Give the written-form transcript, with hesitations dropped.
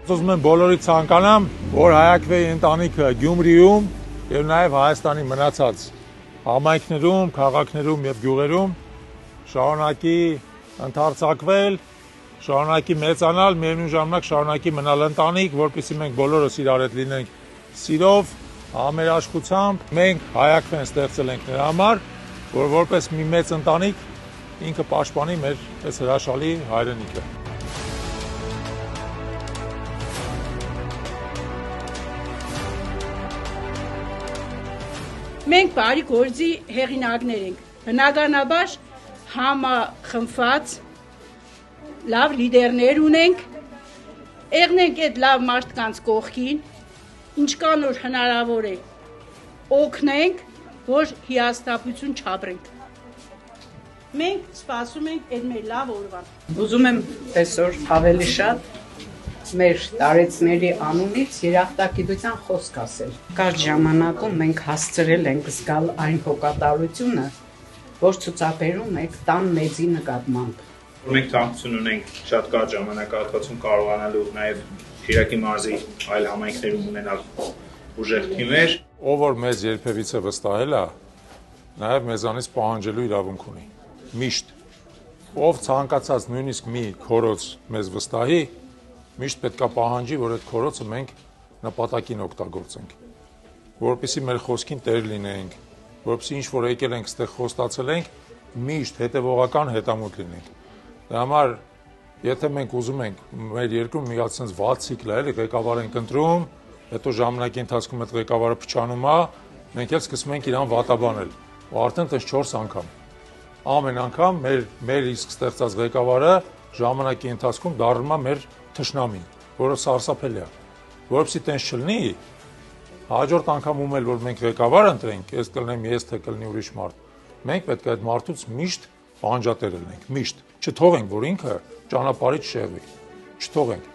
Ուզում եմ բոլորի ցանկանամ, որ հայակվի ընտանիքը Գյումրիում եւ նաեւ Հայաստանի մնացած համայնքներում, քաղաքներում եւ գյուղերում շարունակի ընդարձակվել, շարունակի մեծանալ, միևնույն ժամանակ շարունակի մնալ ընտանիք, որպեսզի մենք բոլորս իրար հետ լինենք սիրով, համերաշխությամբ, մենք հայակվեն ստեղծել ենք նրա համար, որ որպես մի մեծ ընտանիք ինքը պաշտպանի մեր այս հրաշալի հայրենիքը։ Մենք բարի գործի հեղինակներ ենք, բնականաբար համախմբված լավ լիդերներ ունենք, եղնենք այդ լավ մարդկանց կողքին, ինչքան որ հնարավոր է օգնենք, որ հիասթափություն չապրենք։ Մենք սպասում ենք այդ մեր լավ օրվան։ Ուզում եմ այսօր ավելի շատ մեր տարեցների անունից երախտագիտության խոսք ասել։ Կարճ ժամանակում մենք հասցրել ենք զգալ այն հոգատարությունը, որ ցուցաբերում եք տան մեծի նկատմամբ։ Մենք ցանկություն ունենք շատ կարճ ժամանակահատվածում կարողանալու նաև Շիրակի մարզի այլ համայնքներում ունենալ ուժեղ թիմեր։ Ով որ մեզ երբևիցե վստահել է, նաև մեզանից պահանջելու իրավունք ունի։ Միշտ ով ցանկացած նույնիսկ մի քորոց մեզ վստահի, միշտ պետք է պահանջի, որ այդ քորոցը մենք նպատակին օգտագործենք, որպեսզի մեր խոսքին տեր լինենք, որպեսզի ինչ որ եկել ենք ստեղ խոստացել ենք, միշտ հետևողական հետամուտ լինենք։ Դրա համար, եթե մենք ուզում ենք մեր երկրում մի հատ sense վատ ցիկլ է, էլի ղեկավար ենք ընտրում, հետո ժամանակի ընթացքում այդ ղեկավարը փչանում է, մենք էլ սկսում ենք իրան վատաբանել։ Ու արդեն տես 4 անգամ։ Ամեն անգամ մեր իսկ ստեղծած ղեկավարը ժամանակի ընթացքում դառնում է մեր թշնամին, որը սարսափելի է, որովհետեւ տենց չլինի, հաջորդ անգամում էլ որ մենք ղեկավար ընտրենք, ես կլինեմ ես, թե կլինի ուրիշ մարդ, մենք պետք է այդ մարդուց միշտ պահանջատեր լինենք, միշտ, չթողենք, որ ինքը ճանապարհից շեղվի, չթողենք։